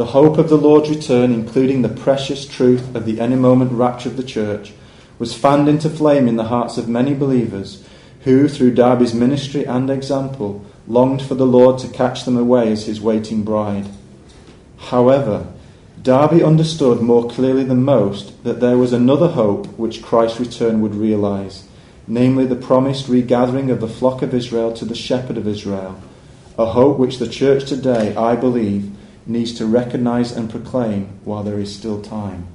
The hope of the Lord's return, including the precious truth of the any moment rapture of the church, was fanned into flame in the hearts of many believers who, through Darby's ministry and example, longed for the Lord to catch them away as his waiting bride. However, Darby understood more clearly than most that there was another hope which Christ's return would realise, namely the promised regathering of the flock of Israel to the shepherd of Israel, a hope which the church today, I believe, needs to recognise and proclaim while there is still time.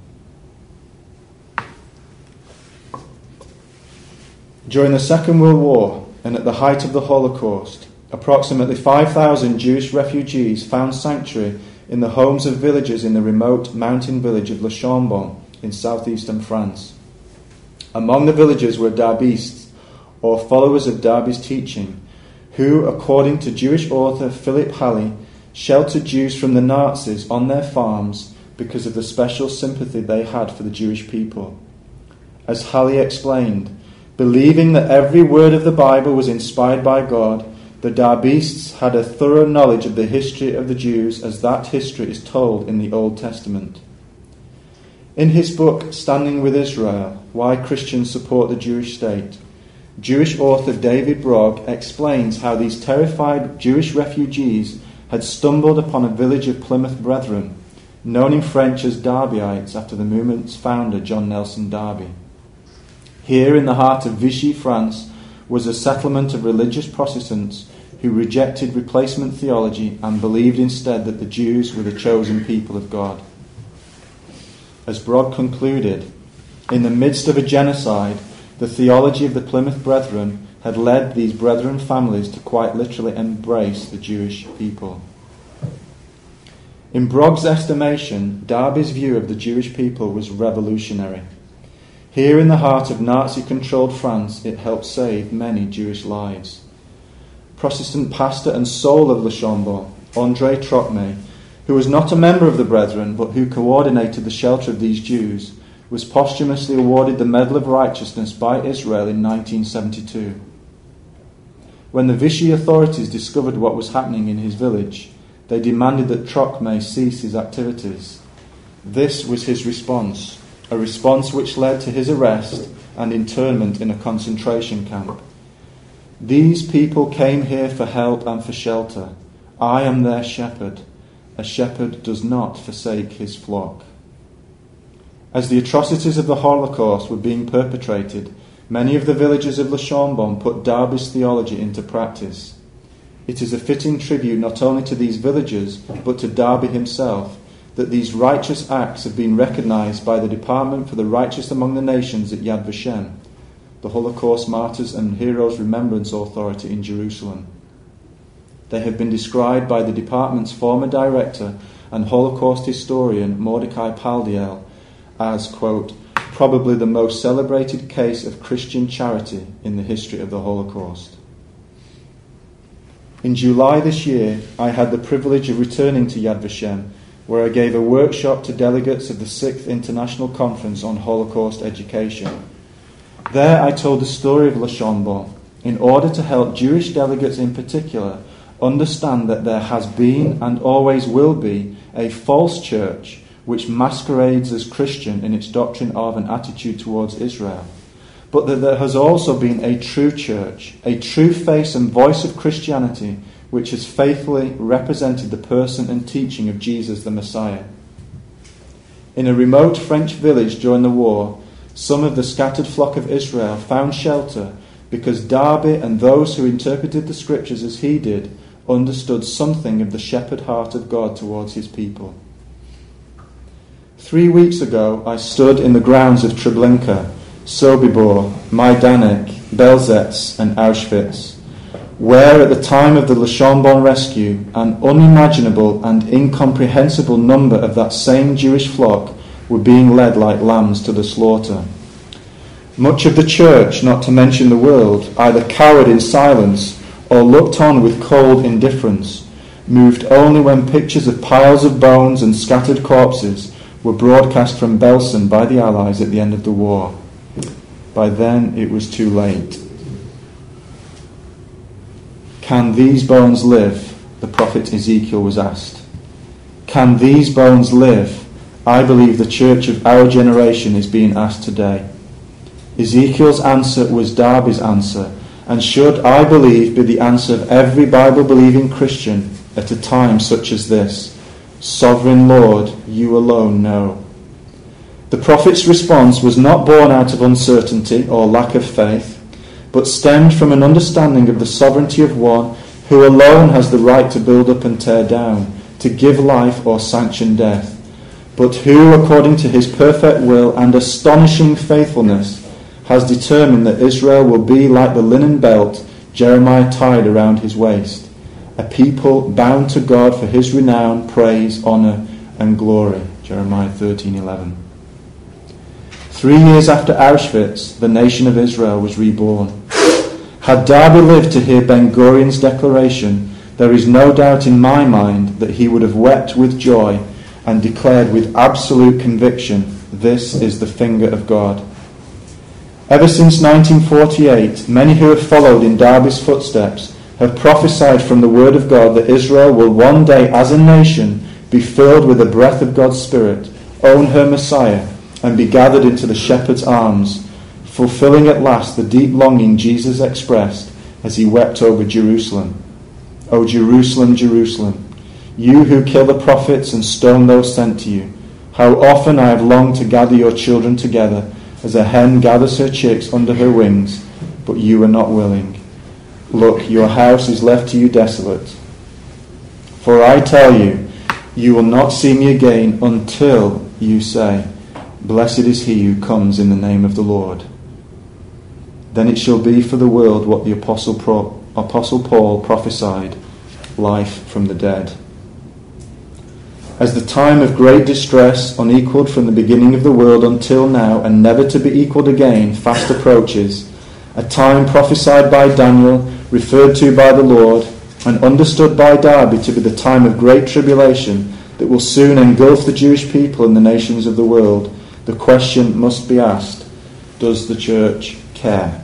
During the Second World War and at the height of the Holocaust, approximately 5,000 Jewish refugees found sanctuary in the homes of villagers in the remote mountain village of Le Chambon in southeastern France. Among the villagers were Darbists, or followers of Darby's teaching, who, according to Jewish author Philip Halley, sheltered Jews from the Nazis on their farms because of the special sympathy they had for the Jewish people. As Halley explained, believing that every word of the Bible was inspired by God, the Darbists had a thorough knowledge of the history of the Jews as that history is told in the Old Testament. In his book, Standing with Israel, Why Christians Support the Jewish State, Jewish author David Brogg explains how these terrified Jewish refugees had stumbled upon a village of Plymouth Brethren, known in French as Darbyites after the movement's founder John Nelson Darby. Here in the heart of Vichy, France, was a settlement of religious Protestants who rejected replacement theology and believed instead that the Jews were the chosen people of God. As Brogg concluded, in the midst of a genocide, the theology of the Plymouth Brethren had led these brethren families to quite literally embrace the Jewish people. In Brogg's estimation, Darby's view of the Jewish people was revolutionary. Here in the heart of Nazi-controlled France, it helped save many Jewish lives. Protestant pastor and soul of Le Chambon, André Trocmé, who was not a member of the Brethren but who coordinated the shelter of these Jews, was posthumously awarded the Medal of Righteousness by Israel in 1972. When the Vichy authorities discovered what was happening in his village, they demanded that Trocmé cease his activities. This was his response, a response which led to his arrest and internment in a concentration camp. These people came here for help and for shelter. I am their shepherd. A shepherd does not forsake his flock. As the atrocities of the Holocaust were being perpetrated, many of the villagers of Le Chambon put Darby's theology into practice. It is a fitting tribute not only to these villagers, but to Darby himself, that these righteous acts have been recognised by the Department for the Righteous Among the Nations at Yad Vashem, the Holocaust Martyrs and Heroes Remembrance Authority in Jerusalem. They have been described by the department's former director and Holocaust historian Mordecai Paldiel as, quote, probably the most celebrated case of Christian charity in the history of the Holocaust. In July this year, I had the privilege of returning to Yad Vashem, where I gave a workshop to delegates of the 6th International Conference on Holocaust Education. There I told the story of Le Chambon in order to help Jewish delegates in particular understand that there has been and always will be a false church which masquerades as Christian in its doctrine of and attitude towards Israel, but that there has also been a true church, a true face and voice of Christianity which has faithfully represented the person and teaching of Jesus the Messiah. In a remote French village during the war, some of the scattered flock of Israel found shelter because Darby and those who interpreted the scriptures as he did understood something of the shepherd heart of God towards his people. 3 weeks ago, I stood in the grounds of Treblinka, Sobibor, Majdanek, Belzec and Auschwitz, where at the time of the Le Chambon rescue, an unimaginable and incomprehensible number of that same Jewish flock were being led like lambs to the slaughter. Much of the church, not to mention the world, either cowered in silence or looked on with cold indifference, moved only when pictures of piles of bones and scattered corpses were broadcast from Belsen by the Allies at the end of the war. By then it was too late. Can these bones live? The prophet Ezekiel was asked. Can these bones live? I believe the church of our generation is being asked today. Ezekiel's answer was Darby's answer, and should, I believe, be the answer of every Bible-believing Christian at a time such as this. Sovereign Lord, you alone know. The prophet's response was not born out of uncertainty or lack of faith, but stemmed from an understanding of the sovereignty of one who alone has the right to build up and tear down, to give life or sanction death, but who, according to his perfect will and astonishing faithfulness, has determined that Israel will be like the linen belt Jeremiah tied around his waist, a people bound to God for his renown, praise, honour and glory. Jeremiah 13:11. 3 years after Auschwitz, the nation of Israel was reborn. Had Darby lived to hear Ben-Gurion's declaration, there is no doubt in my mind that he would have wept with joy and declared with absolute conviction, "This is the finger of God." Ever since 1948, many who have followed in Darby's footsteps have prophesied from the Word of God that Israel will one day, as a nation, be filled with the breath of God's Spirit, own her Messiah, and be gathered into the shepherd's arms, fulfilling at last the deep longing Jesus expressed as he wept over Jerusalem. O Jerusalem, Jerusalem, you who kill the prophets and stone those sent to you, how often I have longed to gather your children together, as a hen gathers her chicks under her wings, but you are not willing. Look, your house is left to you desolate. For I tell you, you will not see me again until you say, Blessed is he who comes in the name of the Lord. Then it shall be for the world what the Apostle Paul prophesied, life from the dead. As the time of great distress, unequalled from the beginning of the world until now, and never to be equalled again, fast approaches, a time prophesied by Daniel, referred to by the Lord, and understood by Darby to be the time of great tribulation that will soon engulf the Jewish people and the nations of the world, the question must be asked, does the church care?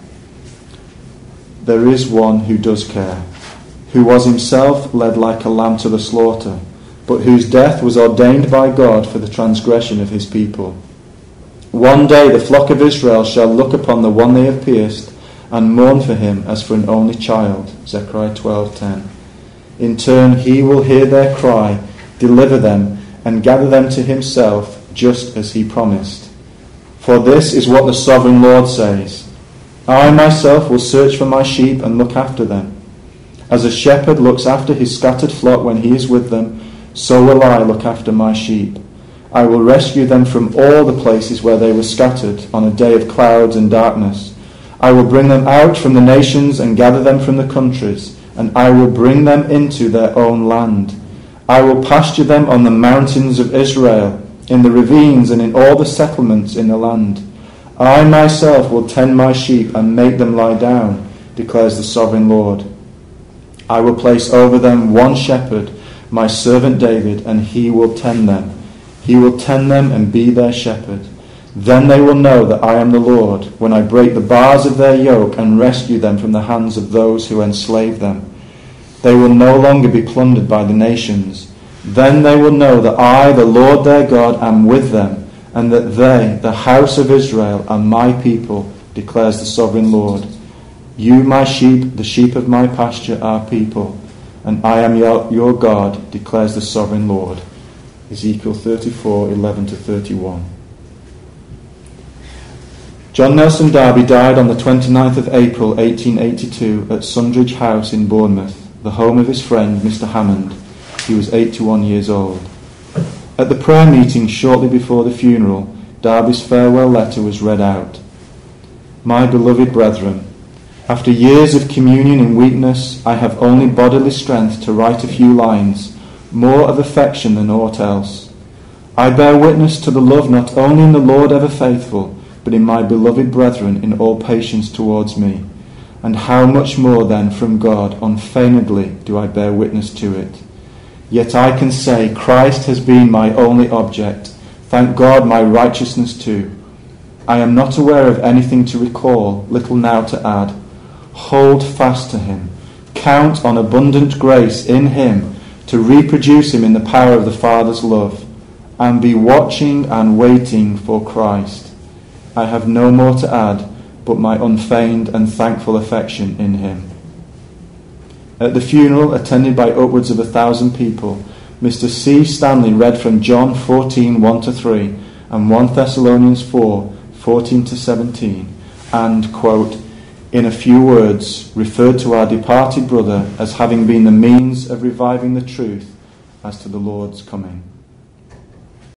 There is one who does care, who was himself led like a lamb to the slaughter, but whose death was ordained by God for the transgression of his people. One day the flock of Israel shall look upon the one they have pierced and mourn for him as for an only child. Zechariah 12:10. In turn he will hear their cry, deliver them, and gather them to himself, just as he promised. For this is what the sovereign Lord says, I myself will search for my sheep and look after them. As a shepherd looks after his scattered flock when he is with them, so will I look after my sheep. I will rescue them from all the places where they were scattered on a day of clouds and darkness. I will bring them out from the nations and gather them from the countries, and I will bring them into their own land. I will pasture them on the mountains of Israel, in the ravines and in all the settlements in the land. I myself will tend my sheep and make them lie down, declares the sovereign Lord. I will place over them one shepherd, my servant David, and he will tend them. He will tend them and be their shepherd. Then they will know that I am the Lord, when I break the bars of their yoke and rescue them from the hands of those who enslave them. They will no longer be plundered by the nations. Then they will know that I, the Lord their God, am with them, and that they, the house of Israel, are my people, declares the sovereign Lord. You, my sheep, the sheep of my pasture, are people, and I am your God, declares the sovereign Lord. Ezekiel 34:11-31. John Nelson Darby died on the 29th of April 1882 at Sundridge House in Bournemouth, the home of his friend Mr. Hammond. He was 81 years old. At the prayer meeting shortly before the funeral, Darby's farewell letter was read out. My beloved brethren, after years of communion in weakness, I have only bodily strength to write a few lines, more of affection than aught else. I bear witness to the love not only in the Lord ever faithful, but in my beloved brethren in all patience towards me. And how much more then from God unfeignedly do I bear witness to it. Yet I can say Christ has been my only object, thank God my righteousness too. I am not aware of anything to recall, little now to add. Hold fast to him. Count on abundant grace in him, to reproduce him in the power of the Father's love, and be watching and waiting for Christ. I have no more to add but my unfeigned and thankful affection in him. At the funeral, attended by upwards of 1,000 people, Mr. C. Stanley read from John 14, 1-3 and 1 Thessalonians 4, 14-17, and, quote, in a few words, referred to our departed brother as having been the means of reviving the truth as to the Lord's coming.